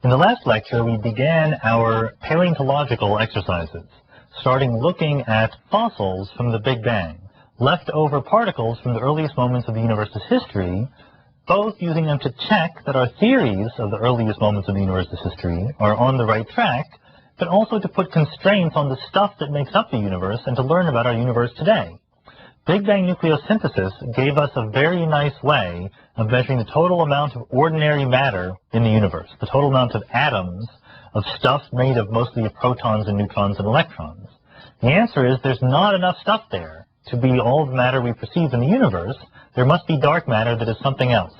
In the last lecture, we began our paleontological exercises, starting looking at fossils from the Big Bang, leftover particles from the earliest moments of the universe's history, both using them to check that our theories of the earliest moments of the universe's history are on the right track, but also to put constraints on the stuff that makes up the universe and to learn about our universe today. Big Bang nucleosynthesis gave us a very nice way of measuring the total amount of ordinary matter in the universe, the total amount of atoms, of stuff made of mostly of protons and neutrons and electrons. The answer is there's not enough stuff there to be all the matter we perceive in the universe. There must be dark matter that is something else.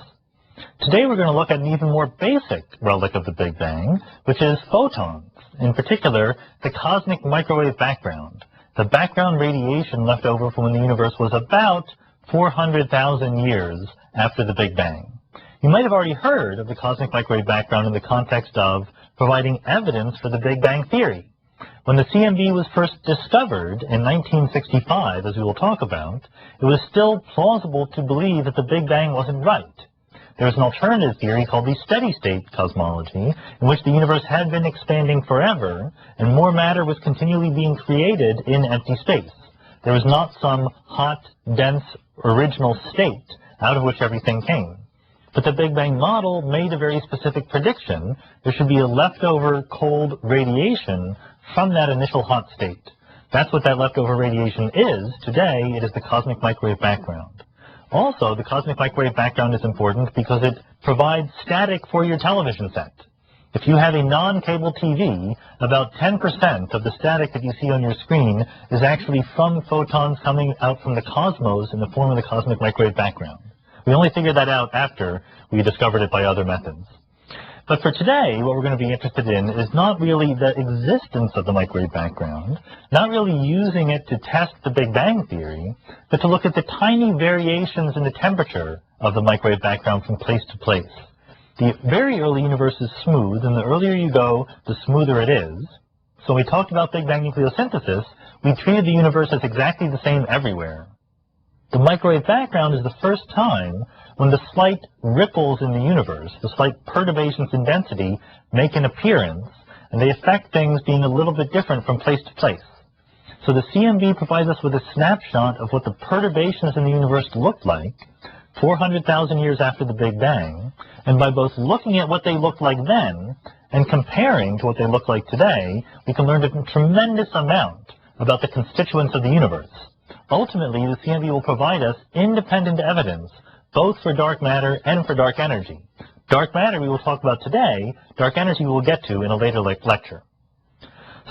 Today we're going to look at an even more basic relic of the Big Bang, which is photons, in particular the cosmic microwave background. The background radiation left over from when the universe was about 400,000 years after the Big Bang. You might have already heard of the cosmic microwave background in the context of providing evidence for the Big Bang theory. When the CMB was first discovered in 1965, as we will talk about, it was still plausible to believe that the Big Bang wasn't right. There was an alternative theory called the steady-state cosmology, in which the universe had been expanding forever, and more matter was continually being created in empty space. There was not some hot, dense, original state out of which everything came. But the Big Bang model made a very specific prediction. There should be a leftover cold radiation from that initial hot state. That's what that leftover radiation is. Today, it is the cosmic microwave background. Also, the cosmic microwave background is important because it provides static for your television set. If you have a non-cable TV, about 10% of the static that you see on your screen is actually from photons coming out from the cosmos in the form of the cosmic microwave background. We only figured that out after we discovered it by other methods. But for today, what we're going to be interested in is not really the existence of the microwave background, not really using it to test the Big Bang theory, but to look at the tiny variations in the temperature of the microwave background from place to place. The very early universe is smooth, and the earlier you go, the smoother it is. So when we talked about Big Bang nucleosynthesis, we treated the universe as exactly the same everywhere. The microwave background is the first time when the slight ripples in the universe, the slight perturbations in density, make an appearance, and they affect things being a little bit different from place to place. So the CMB provides us with a snapshot of what the perturbations in the universe looked like 400,000 years after the Big Bang, and by both looking at what they looked like then and comparing to what they look like today, we can learn a tremendous amount about the constituents of the universe. Ultimately, the CMB will provide us independent evidence, both for dark matter and for dark energy. Dark matter we will talk about today, dark energy we will get to in a later lecture.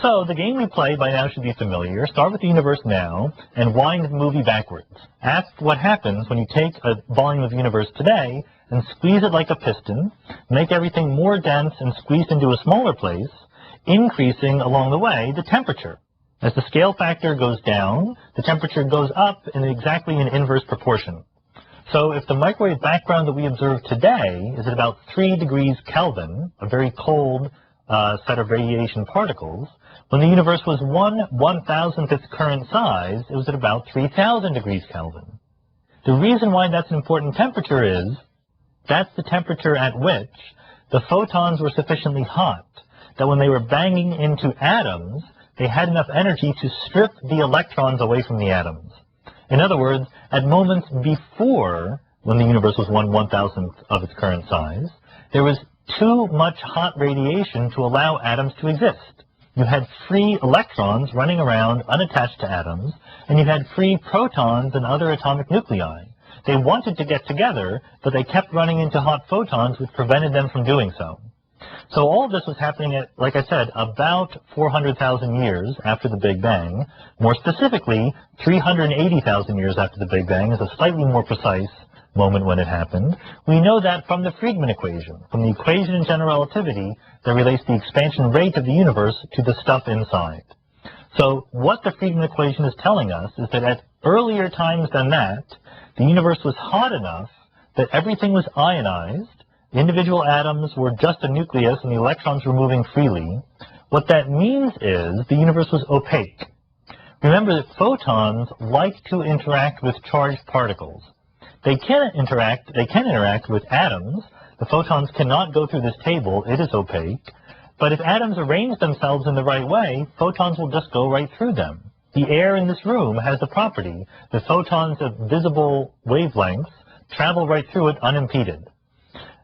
So the game we play by now should be familiar. Start with the universe now and wind the movie backwards. Ask what happens when you take a volume of the universe today and squeeze it like a piston, make everything more dense and squeezed into a smaller place, increasing along the way the temperature. As the scale factor goes down, the temperature goes up in exactly an inverse proportion. So if the microwave background that we observe today is at about 3 degrees Kelvin, a very cold set of radiation particles, when the universe was 1/1000th its current size, it was at about 3,000 degrees Kelvin. The reason why that's an important temperature is that's the temperature at which the photons were sufficiently hot that when they were banging into atoms, they had enough energy to strip the electrons away from the atoms. In other words, at moments before, when the universe was 1/1000th of its current size, there was too much hot radiation to allow atoms to exist. You had free electrons running around unattached to atoms, and you had free protons and other atomic nuclei. They wanted to get together, but they kept running into hot photons, which prevented them from doing so. So all of this was happening at, like I said, about 400,000 years after the Big Bang. More specifically, 380,000 years after the Big Bang is a slightly more precise moment when it happened. We know that from the Friedmann equation, from the equation in general relativity that relates the expansion rate of the universe to the stuff inside. So what the Friedmann equation is telling us is that at earlier times than that, the universe was hot enough that everything was ionized. The individual atoms were just a nucleus and the electrons were moving freely. What that means is the universe was opaque. Remember that photons like to interact with charged particles. They can interact with atoms, The photons cannot go through this table. It is opaque. But if atoms arrange themselves in the right way, photons will just go right through them. The air in this room has the property that photons of visible wavelengths travel right through it unimpeded.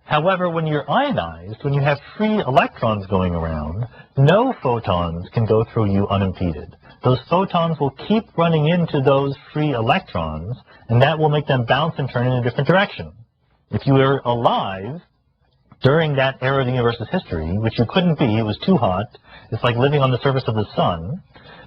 However, when you're ionized, when you have free electrons going around, no photons can go through you unimpeded. Those photons will keep running into those free electrons, and that will make them bounce and turn in a different direction. If you were alive during that era of the universe's history, which you couldn't be, it was too hot, it's like living on the surface of the sun,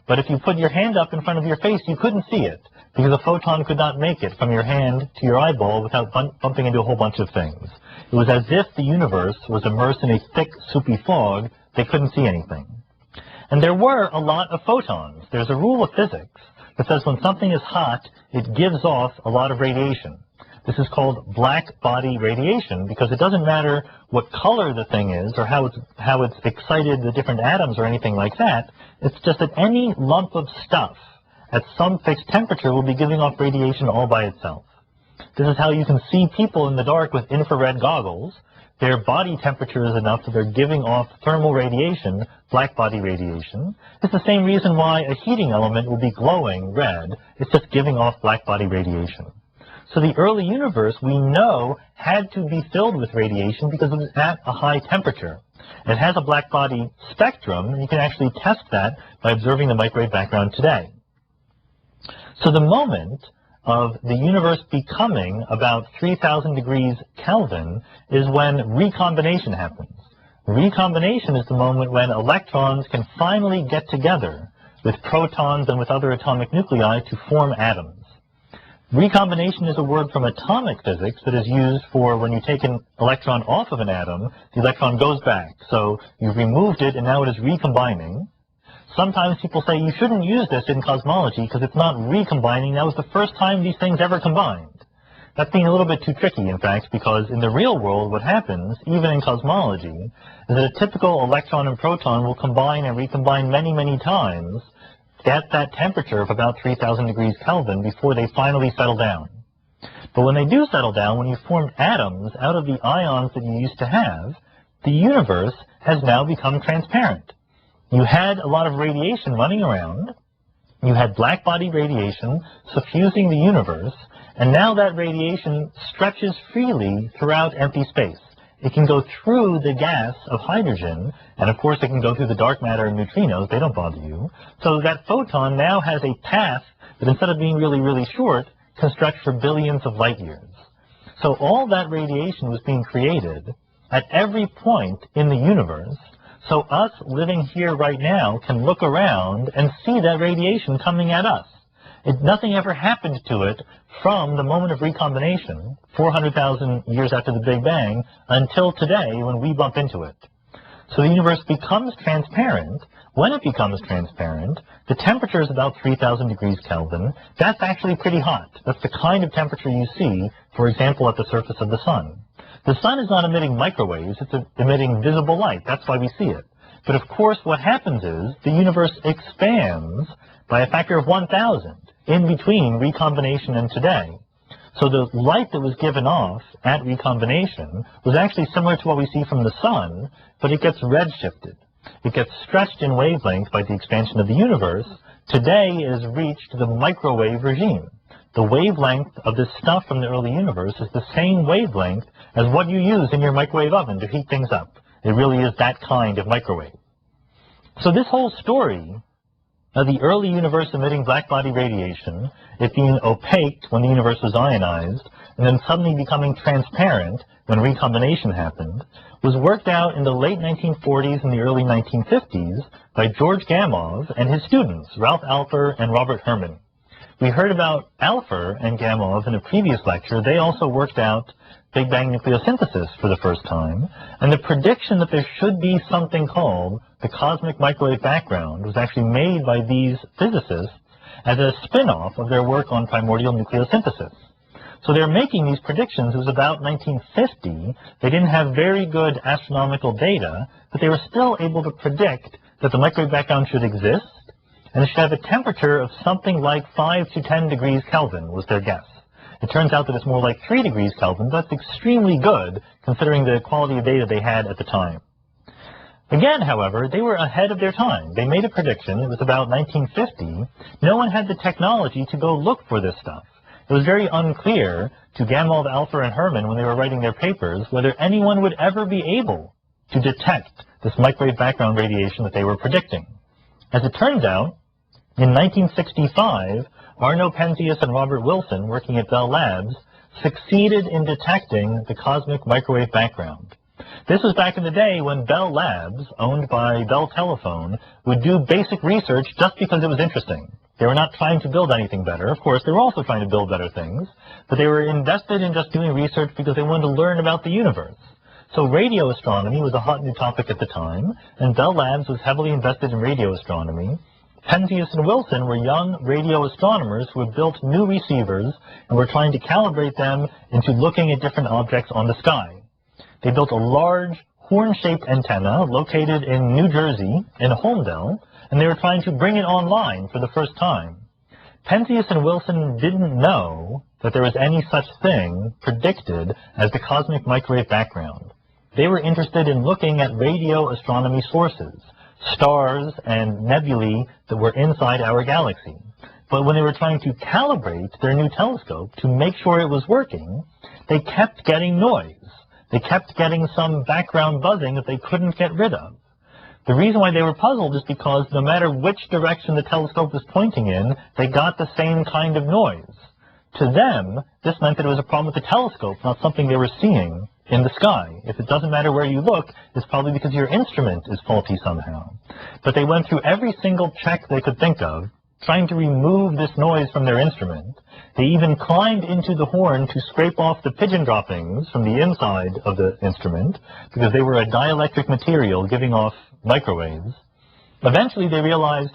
but if you put your hand up in front of your face, you couldn't see it, because a photon could not make it from your hand to your eyeball without bumping into a whole bunch of things. It was as if the universe was immersed in a thick, soupy fog. They couldn't see anything. And there were a lot of photons. There's a rule of physics that says when something is hot, it gives off a lot of radiation. This is called black body radiation because it doesn't matter what color the thing is or how it's excited the different atoms or anything like that. It's just that any lump of stuff at some fixed temperature will be giving off radiation all by itself. This is how you can see people in the dark with infrared goggles. Their body temperature is enough that they're giving off thermal radiation, black body radiation. It's the same reason why a heating element will be glowing red. It's just giving off black body radiation. So the early universe, we know, had to be filled with radiation because it was at a high temperature. It has a black body spectrum, and you can actually test that by observing the microwave background today. So the moment of the universe becoming about 3,000 degrees Kelvin is when recombination happens. Recombination is the moment when electrons can finally get together with protons and with other atomic nuclei to form atoms. Recombination is a word from atomic physics that is used for when you take an electron off of an atom, the electron goes back. So you've removed it and now it is recombining. Sometimes people say you shouldn't use this in cosmology because it's not recombining. That was the first time these things ever combined. That's being a little bit too tricky, in fact, because in the real world what happens, even in cosmology, is that a typical electron and proton will combine and recombine many, many times at that temperature of about 3,000 degrees Kelvin before they finally settle down. But when they do settle down, when you formed atoms out of the ions that you used to have, the universe has now become transparent. You had a lot of radiation running around, you had black body radiation suffusing the universe, and now that radiation stretches freely throughout empty space. It can go through the gas of hydrogen, and of course it can go through the dark matter and neutrinos. They don't bother you. So that photon now has a path that instead of being really, really short, can stretch for billions of light years. So all that radiation was being created at every point in the universe. So us living here right now can look around and see that radiation coming at us. Nothing ever happened to it from the moment of recombination, 400,000 years after the Big Bang, until today when we bump into it. So the universe becomes transparent. When it becomes transparent, the temperature is about 3,000 degrees Kelvin. That's actually pretty hot. That's the kind of temperature you see, for example, at the surface of the sun. The sun is not emitting microwaves, it's emitting visible light. That's why we see it. But of course, what happens is the universe expands by a factor of 1,000 in between recombination and today. So the light that was given off at recombination was actually similar to what we see from the sun, but it gets redshifted. It gets stretched in wavelength by the expansion of the universe. Today it has reached the microwave regime. The wavelength of this stuff from the early universe is the same wavelength as what you use in your microwave oven to heat things up. It really is that kind of microwave. So this whole story of the early universe emitting black body radiation, it being opaque when the universe was ionized, and then suddenly becoming transparent when recombination happened, was worked out in the late 1940s and the early 1950s by George Gamow and his students, Ralph Alpher and Robert Herman. We heard about Alpher and Gamow in a previous lecture. They also worked out Big Bang nucleosynthesis for the first time, and the prediction that there should be something called the cosmic microwave background was actually made by these physicists as a spin-off of their work on primordial nucleosynthesis. So they're making these predictions. It was about 1950. They didn't have very good astronomical data, but they were still able to predict that the microwave background should exist, and it should have a temperature of something like 5 to 10 degrees Kelvin was their guess. It turns out that it's more like 3 degrees Kelvin. That's extremely good, considering the quality of data they had at the time. Again, however, they were ahead of their time. They made a prediction. It was about 1950. No one had the technology to go look for this stuff. It was very unclear to Gamov, Alpher, and Herman when they were writing their papers whether anyone would ever be able to detect this microwave background radiation that they were predicting. As it turns out, in 1965, Arno Penzias and Robert Wilson, working at Bell Labs, succeeded in detecting the cosmic microwave background. This was back in the day when Bell Labs, owned by Bell Telephone, would do basic research just because it was interesting. They were not trying to build anything better. Of course, they were also trying to build better things, but they were invested in just doing research because they wanted to learn about the universe. So radio astronomy was a hot new topic at the time, and Bell Labs was heavily invested in radio astronomy. Penzias and Wilson were young radio astronomers who had built new receivers and were trying to calibrate them into looking at different objects on the sky. They built a large horn-shaped antenna located in New Jersey, in Holmdel, and they were trying to bring it online for the first time. Penzias and Wilson didn't know that there was any such thing predicted as the cosmic microwave background. They were interested in looking at radio astronomy sources, stars and nebulae that were inside our galaxy. But when they were trying to calibrate their new telescope to make sure it was working, they kept getting noise. They kept getting some background buzzing that they couldn't get rid of. The reason why they were puzzled is because no matter which direction the telescope was pointing in, they got the same kind of noise. To them, this meant that it was a problem with the telescope, not something they were seeing in the sky. If it doesn't matter where you look, it's probably because your instrument is faulty somehow. But they went through every single check they could think of, trying to remove this noise from their instrument. They even climbed into the horn to scrape off the pigeon droppings from the inside of the instrument, because they were a dielectric material giving off microwaves. Eventually they realized,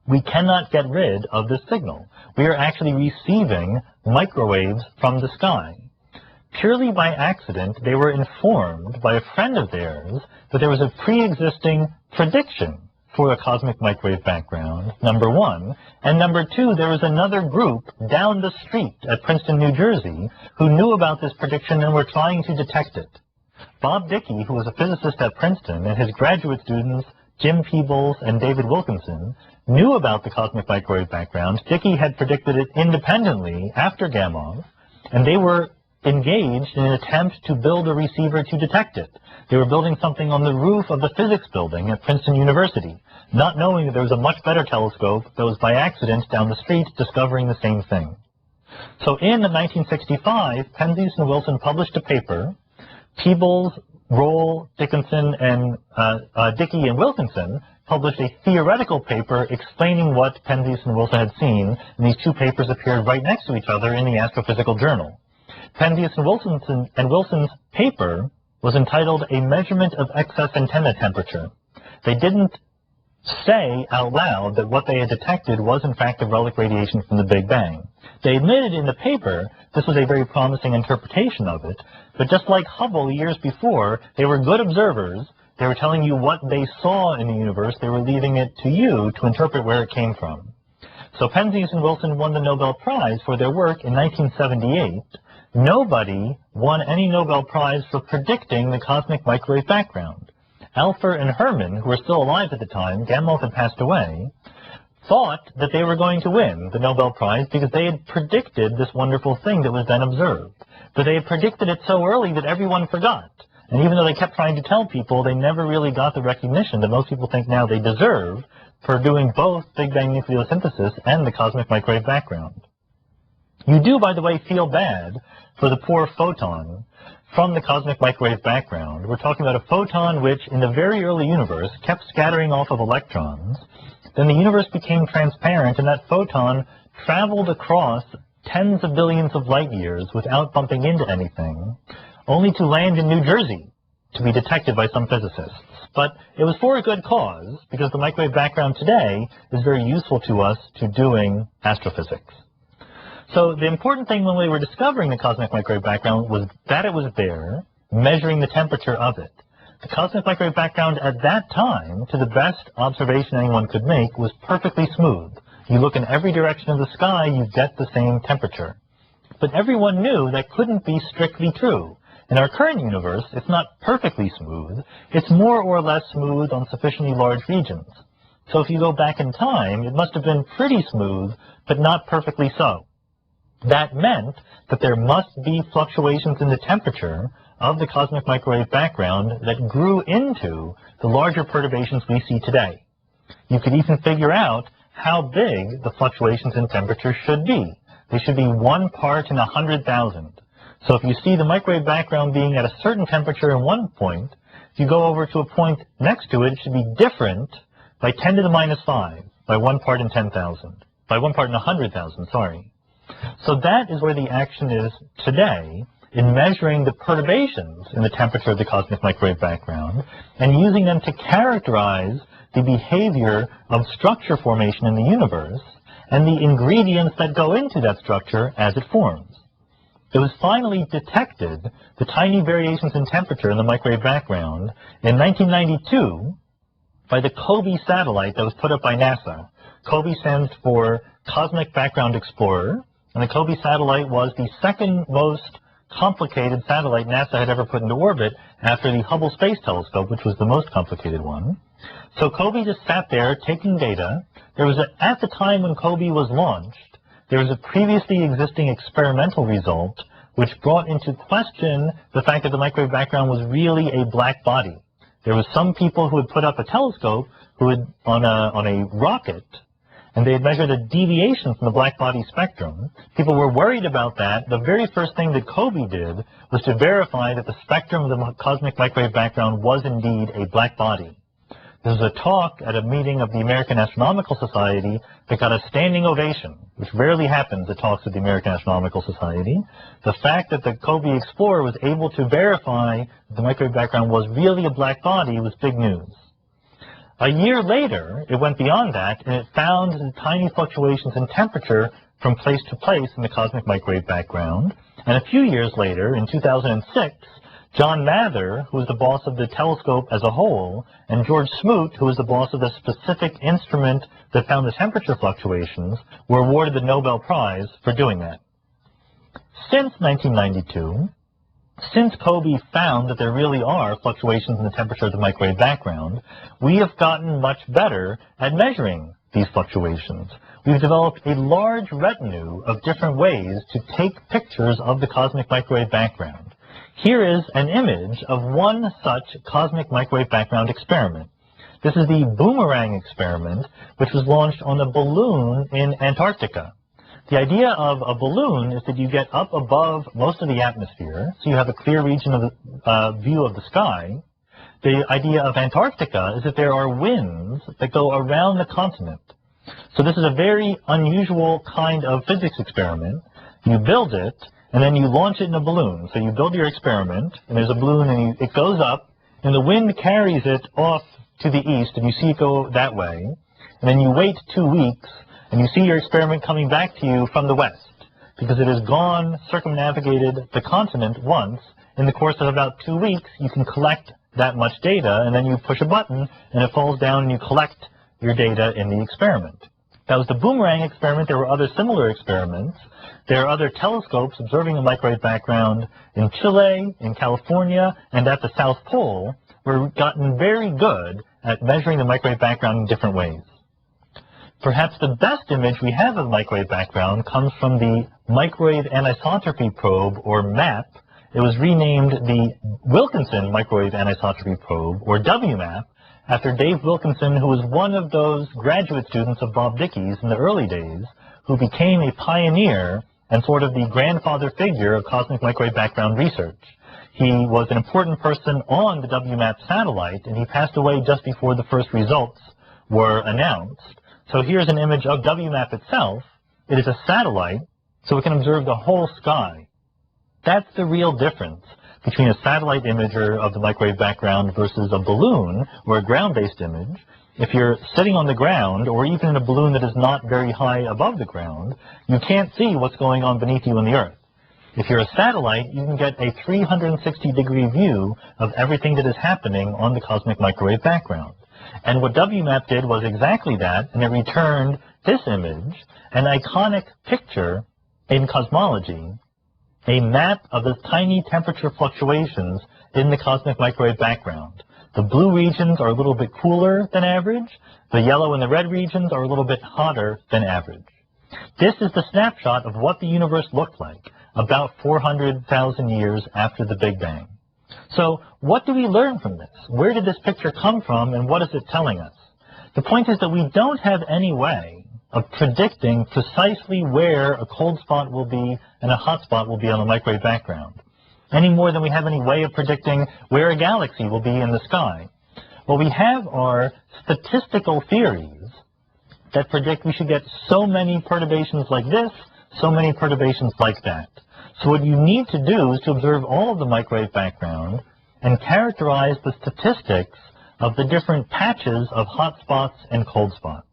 we cannot get rid of this signal. We are actually receiving microwaves from the sky. Purely by accident, they were informed by a friend of theirs that there was a pre-existing prediction for a cosmic microwave background, number one. And number two, there was another group down the street at Princeton, New Jersey, who knew about this prediction and were trying to detect it. Bob Dickey, who was a physicist at Princeton, and his graduate students, Jim Peebles and David Wilkinson, knew about the cosmic microwave background. Dickey had predicted it independently after Gamov, and they were engaged in an attempt to build a receiver to detect it. They were building something on the roof of the physics building at Princeton University, not knowing that there was a much better telescope that was by accident down the street discovering the same thing. So in 1965, Penzias and Wilson published a paper. Peebles, Roll, Dickinson, and Dickey and Wilkinson published a theoretical paper explaining what Penzias and Wilson had seen, and these two papers appeared right next to each other in the Astrophysical Journal. Penzias and Wilson's paper was entitled A Measurement of Excess Antenna Temperature. They didn't say out loud that what they had detected was in fact the relic radiation from the Big Bang. They admitted in the paper this was a very promising interpretation of it, but just like Hubble years before, they were good observers. They were telling you what they saw in the universe. They were leaving it to you to interpret where it came from. So Penzias and Wilson won the Nobel Prize for their work in 1978. Nobody won any Nobel Prize for predicting the cosmic microwave background. Alpher and Herman, who were still alive at the time, Gamov had passed away, thought that they were going to win the Nobel Prize because they had predicted this wonderful thing that was then observed. But they had predicted it so early that everyone forgot. And even though they kept trying to tell people, they never really got the recognition that most people think now they deserve for doing both Big Bang nucleosynthesis and the cosmic microwave background. You do, by the way, feel bad for the poor photon from the cosmic microwave background. We're talking about a photon which, in the very early universe, kept scattering off of electrons. Then the universe became transparent, and that photon traveled across tens of billions of light years without bumping into anything, only to land in New Jersey to be detected by some physicists. But it was for a good cause, because the microwave background today is very useful to us to doing astrophysics. So the important thing when we were discovering the cosmic microwave background was that it was there, measuring the temperature of it. The cosmic microwave background at that time, to the best observation anyone could make, was perfectly smooth. You look in every direction of the sky, you get the same temperature. but everyone knew that couldn't be strictly true. In our current universe, it's not perfectly smooth. It's more or less smooth on sufficiently large regions. So if you go back in time, it must have been pretty smooth, but not perfectly so. That meant that there must be fluctuations in the temperature of the cosmic microwave background that grew into the larger perturbations we see today. You could even figure out how big the fluctuations in temperature should be. They should be 1 part in 100,000. So if you see the microwave background being at a certain temperature in one point, if you go over to a point next to it, it should be different by 10 to the minus 5, by 1 part in 10,000, by 1 part in 100,000, sorry. So that is where the action is today in measuring the perturbations in the temperature of the cosmic microwave background and using them to characterize the behavior of structure formation in the universe and the ingredients that go into that structure as it forms. It was finally detected, the tiny variations in temperature in the microwave background, in 1992 by the COBE satellite that was put up by NASA. COBE stands for Cosmic Background Explorer, and the COBE satellite was the second most complicated satellite NASA had ever put into orbit after the Hubble Space Telescope, which was the most complicated one. So COBE just sat there taking data. There was at the time when COBE was launched, there was a previously existing experimental result which brought into question the fact that the microwave background was really a black body. There was some people who had put up a telescope who had on a rocket, and they had measured a deviation from the black body spectrum. People were worried about that. The very first thing that COBE did was to verify that the spectrum of the cosmic microwave background was indeed a black body. There was a talk at a meeting of the American Astronomical Society that got a standing ovation, which rarely happens at talks of the American Astronomical Society. The fact that the COBE Explorer was able to verify that the microwave background was really a black body was big news. A year later, it went beyond that, and it found the tiny fluctuations in temperature from place to place in the cosmic microwave background. And a few years later, in 2006, John Mather, who was the boss of the telescope as a whole, and George Smoot, who was the boss of the specific instrument that found the temperature fluctuations, were awarded the Nobel Prize for doing that. Since 1992, since COBE found that there really are fluctuations in the temperature of the microwave background, we have gotten much better at measuring these fluctuations. We've developed a large retinue of different ways to take pictures of the cosmic microwave background. Here is an image of one such cosmic microwave background experiment. This is the Boomerang experiment, which was launched on a balloon in Antarctica. The idea of a balloon is that you get up above most of the atmosphere, so you have a clear region of the view of the sky. The idea of Antarctica is that there are winds that go around the continent. So this is a very unusual kind of physics experiment. You build it, and then you launch it in a balloon. So you build your experiment, and there's a balloon, and it goes up, and the wind carries it off to the east, and you see it go that way. And then you wait 2 weeks, and you see your experiment coming back to you from the west, because it has gone, circumnavigated the continent once. In the course of about 2 weeks, you can collect that much data, and then you push a button, and it falls down, and you collect your data in the experiment. That was the Boomerang experiment. There were other similar experiments. There are other telescopes observing the microwave background in Chile, in California, and at the South Pole. We've gotten very good at measuring the microwave background in different ways. Perhaps the best image we have of the microwave background comes from the Microwave Anisotropy Probe, or MAP. It was renamed the Wilkinson Microwave Anisotropy Probe, or WMAP, after Dave Wilkinson, who was one of those graduate students of Bob Dickey's in the early days, who became a pioneer and sort of the grandfather figure of cosmic microwave background research. He was an important person on the WMAP satellite, and he passed away just before the first results were announced. So here's an image of WMAP itself. It is a satellite, so it can observe the whole sky. That's the real difference between a satellite imager of the microwave background versus a balloon or a ground-based image. If you're sitting on the ground, or even in a balloon that is not very high above the ground, you can't see what's going on beneath you in the Earth. If you're a satellite, you can get a 360-degree view of everything that is happening on the cosmic microwave background. And what WMAP did was exactly that, and it returned this image, an iconic picture in cosmology a map of the tiny temperature fluctuations in the cosmic microwave background. The blue regions are a little bit cooler than average. The yellow and the red regions are a little bit hotter than average. This is the snapshot of what the universe looked like about 400,000 years after the Big Bang. So what do we learn from this? Where did this picture come from, and what is it telling us? The point is that we don't have any way of predicting precisely where a cold spot will be and a hot spot will be on the microwave background, any more than we have any way of predicting where a galaxy will be in the sky. What we have are statistical theories that predict we should get so many perturbations like this, so many perturbations like that. So what you need to do is to observe all of the microwave background and characterize the statistics of the different patches of hot spots and cold spots.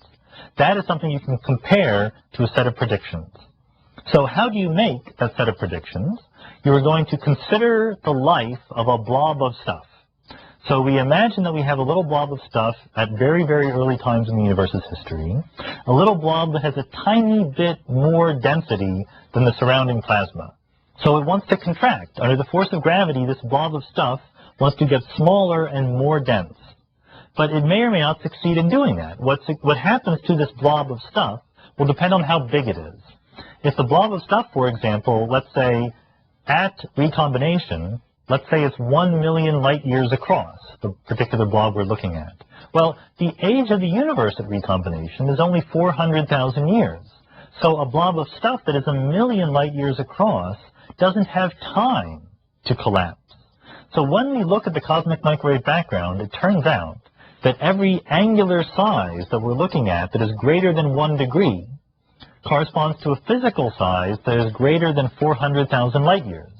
That is something you can compare to a set of predictions. So how do you make that set of predictions? You are going to consider the life of a blob of stuff. So we imagine that we have a little blob of stuff at very, very early times in the universe's history, a little blob that has a tiny bit more density than the surrounding plasma. So it wants to contract. Under the force of gravity, this blob of stuff wants to get smaller and more dense. But it may or may not succeed in doing that. What happens to this blob of stuff will depend on how big it is. If the blob of stuff, for example, let's say at recombination, let's say it's 1 million light years across, the particular blob we're looking at. Well, the age of the universe at recombination is only 400,000 years. So a blob of stuff that is 1 million light years across doesn't have time to collapse. So when we look at the cosmic microwave background, it turns out that every angular size that we're looking at that is greater than 1 degree corresponds to a physical size that is greater than 400,000 light years.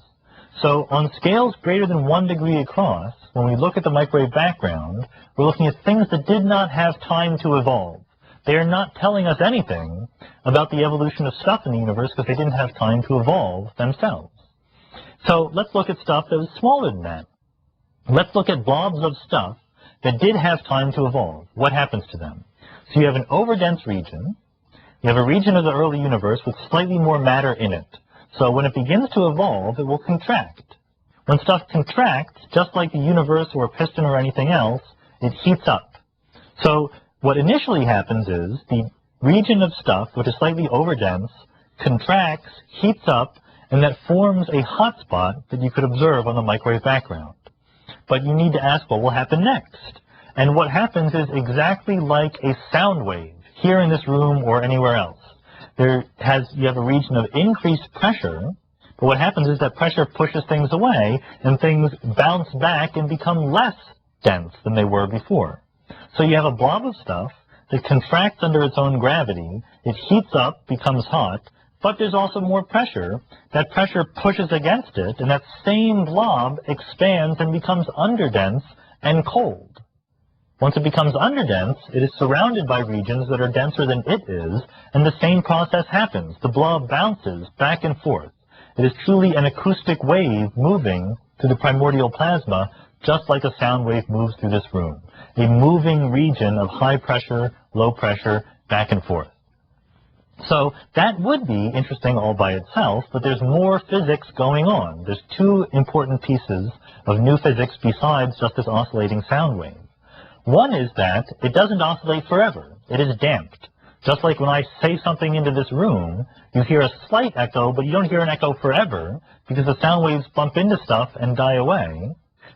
So on scales greater than 1 degree across, when we look at the microwave background, we're looking at things that did not have time to evolve. They are not telling us anything about the evolution of stuff in the universe because they didn't have time to evolve themselves. So let's look at stuff that was smaller than that. Let's look at blobs of stuff that did have time to evolve. What happens to them? So you have an overdense region. You have a region of the early universe with slightly more matter in it. So when it begins to evolve, it will contract. When stuff contracts, just like the universe or a piston or anything else, it heats up. So what initially happens is the region of stuff, which is slightly overdense, contracts, heats up, and that forms a hot spot that you could observe on the microwave background. But you need to ask what will happen next. And what happens is exactly like a sound wave here in this room or anywhere else. You have a region of increased pressure, but what happens is that pressure pushes things away and things bounce back and become less dense than they were before. So you have a blob of stuff that contracts under its own gravity, it heats up, becomes hot, but there's also more pressure. That pressure pushes against it, and that same blob expands and becomes underdense and cold. Once it becomes underdense, it is surrounded by regions that are denser than it is, and the same process happens. The blob bounces back and forth. It is truly an acoustic wave moving through the primordial plasma, just like a sound wave moves through this room. A moving region of high pressure, low pressure, back and forth. So that would be interesting all by itself, but there's more physics going on. There's two important pieces of new physics besides just this oscillating sound wave. One is that it doesn't oscillate forever. It is damped. Just like when I say something into this room, you hear a slight echo, but you don't hear an echo forever because the sound waves bump into stuff and die away.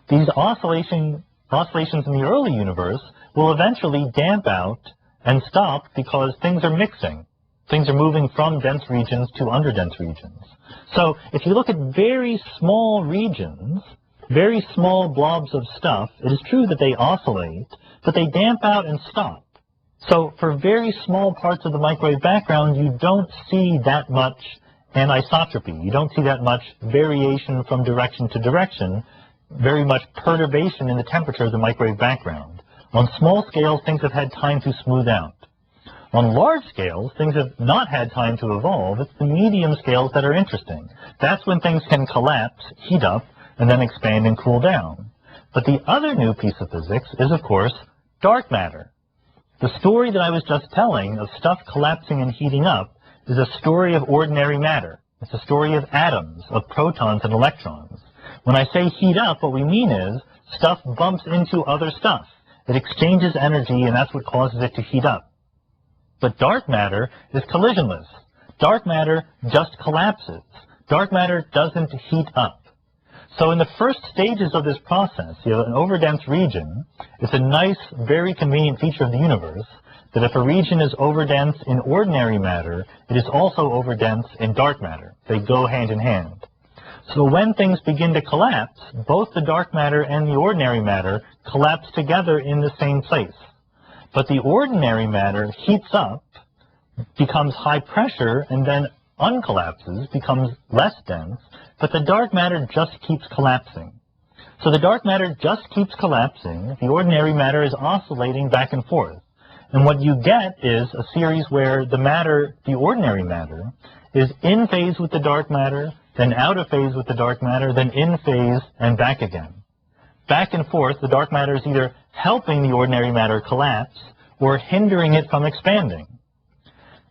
These oscillations in the early universe will eventually damp out and stop because things are mixing. Things are moving from dense regions to underdense regions. So if you look at very small regions, very small blobs of stuff, it is true that they oscillate, but they damp out and stop. So for very small parts of the microwave background, you don't see that much anisotropy. You don't see that much variation from direction to direction, very much perturbation in the temperature of the microwave background. On small scales, things have had time to smooth out. On large scales, things have not had time to evolve. It's the medium scales that are interesting. That's when things can collapse, heat up, and then expand and cool down. But the other new piece of physics is, of course, dark matter. The story that I was just telling of stuff collapsing and heating up is a story of ordinary matter. It's a story of atoms, of protons and electrons. When I say heat up, what we mean is stuff bumps into other stuff. It exchanges energy, and that's what causes it to heat up. But dark matter is collisionless. Dark matter just collapses. Dark matter doesn't heat up. So in the first stages of this process, you have an overdense region. It's a nice, very convenient feature of the universe that if a region is overdense in ordinary matter, it is also overdense in dark matter. They go hand in hand. So when things begin to collapse, both the dark matter and the ordinary matter collapse together in the same place. But the ordinary matter heats up, becomes high pressure, and then uncollapses, becomes less dense, but the dark matter just keeps collapsing. So the dark matter just keeps collapsing, the ordinary matter is oscillating back and forth. And what you get is a series where the matter, the ordinary matter, is in phase with the dark matter, then out of phase with the dark matter, then in phase and back again. Back and forth, the dark matter is either helping the ordinary matter collapse or hindering it from expanding.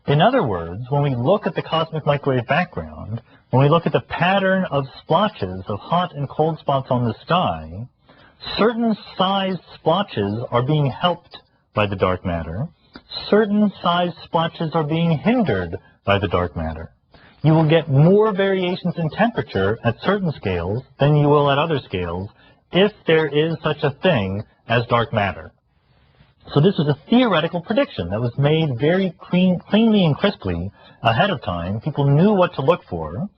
In other words, when we look at the cosmic microwave background, when we look at the pattern of splotches of hot and cold spots on the sky, certain sized splotches are being helped by the dark matter. Certain sized splotches are being hindered by the dark matter. You will get more variations in temperature at certain scales than you will at other scales if there is such a thing as dark matter. So this was a theoretical prediction that was made very cleanly and crisply ahead of time. People knew what to look for.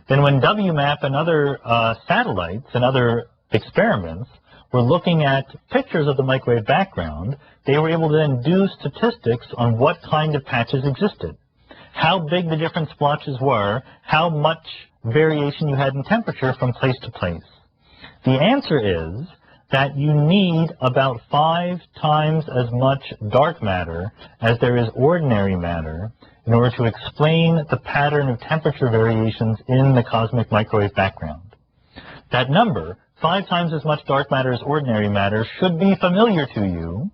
Then when WMAP and other satellites and other experiments were looking at pictures of the microwave background, they were able to then do statistics on what kind of patches existed, how big the different splotches were, how much variation you had in temperature from place to place. The answer is that you need about 5 times as much dark matter as there is ordinary matter in order to explain the pattern of temperature variations in the cosmic microwave background. That number, 5 times as much dark matter as ordinary matter, should be familiar to you.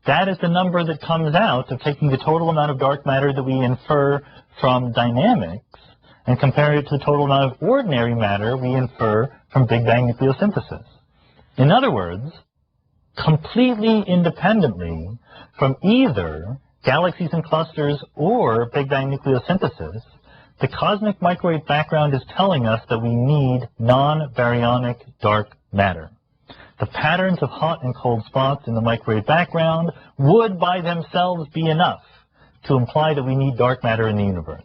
That is the number that comes out of taking the total amount of dark matter that we infer from dynamics and compare it to the total amount of ordinary matter we infer from Big Bang nucleosynthesis. In other words, completely independently from either galaxies and clusters or Big Bang nucleosynthesis, the cosmic microwave background is telling us that we need non-baryonic dark matter. The patterns of hot and cold spots in the microwave background would by themselves be enough to imply that we need dark matter in the universe.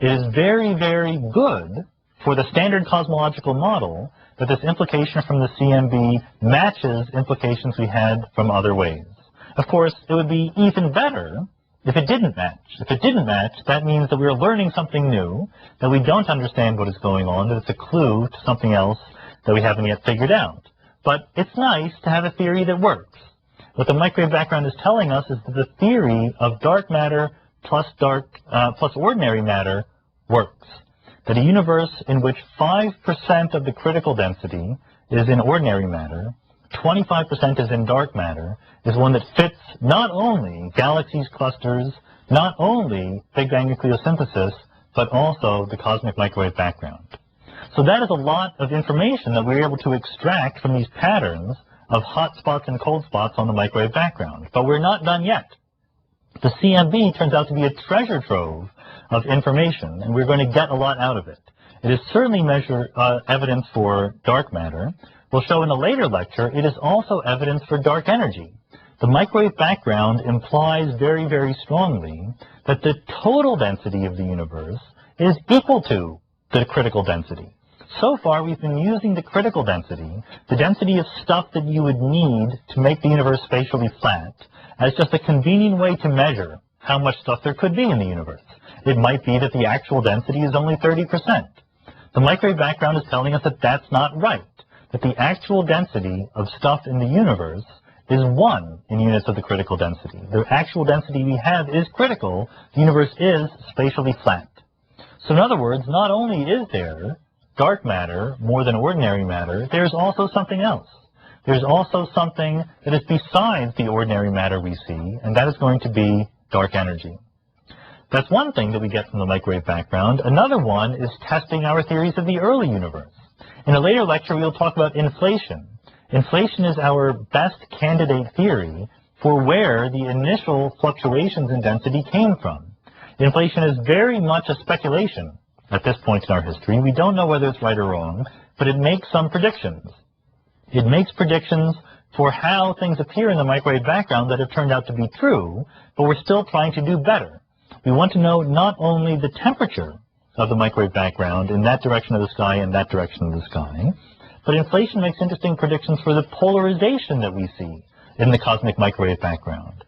It is very, very good for the standard cosmological model that this implication from the CMB matches implications we had from other ways. Of course, it would be even better if it didn't match. If it didn't match, that means that we're learning something new, that we don't understand what is going on, that it's a clue to something else that we haven't yet figured out. But it's nice to have a theory that works. What the microwave background is telling us is that the theory of dark matter plus ordinary matter works. That a universe in which 5% of the critical density is in ordinary matter, 25% is in dark matter, is one that fits not only galaxies, clusters, not only Big Bang nucleosynthesis, but also the cosmic microwave background. So that is a lot of information that we're able to extract from these patterns of hot spots and cold spots on the microwave background. But we're not done yet. The CMB turns out to be a treasure trove of information, and we're going to get a lot out of it. It is certainly evidence for dark matter. We'll show in a later lecture it is also evidence for dark energy. The microwave background implies very, very strongly that the total density of the universe is equal to the critical density. So far, we've been using the critical density, the density of stuff that you would need to make the universe spatially flat, as just a convenient way to measure how much stuff there could be in the universe. It might be that the actual density is only 30%. The microwave background is telling us that that's not right, that the actual density of stuff in the universe is 1 in units of the critical density. The actual density we have is critical. The universe is spatially flat. So in other words, not only is there dark matter more than ordinary matter, there's also something else. There's also something that is besides the ordinary matter we see, and that is going to be dark energy. That's one thing that we get from the microwave background. Another one is testing our theories of the early universe. In a later lecture, we'll talk about inflation. Inflation is our best candidate theory for where the initial fluctuations in density came from. Inflation is very much a speculation at this point in our history. We don't know whether it's right or wrong, but it makes some predictions. It makes predictions for how things appear in the microwave background that have turned out to be true, but we're still trying to do better. We want to know not only the temperature of the microwave background in that direction of the sky and that direction of the sky, but inflation makes interesting predictions for the polarization that we see in the cosmic microwave background.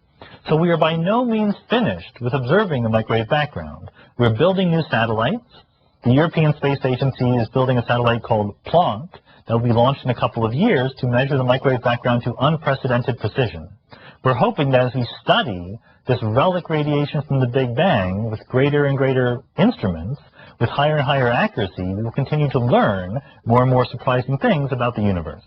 So we are by no means finished with observing the microwave background. We're building new satellites. The European Space Agency is building a satellite called Planck that will be launched in a couple of years to measure the microwave background to unprecedented precision. We're hoping that as we study this relic radiation from the Big Bang with greater and greater instruments, with higher and higher accuracy, we will continue to learn more and more surprising things about the universe.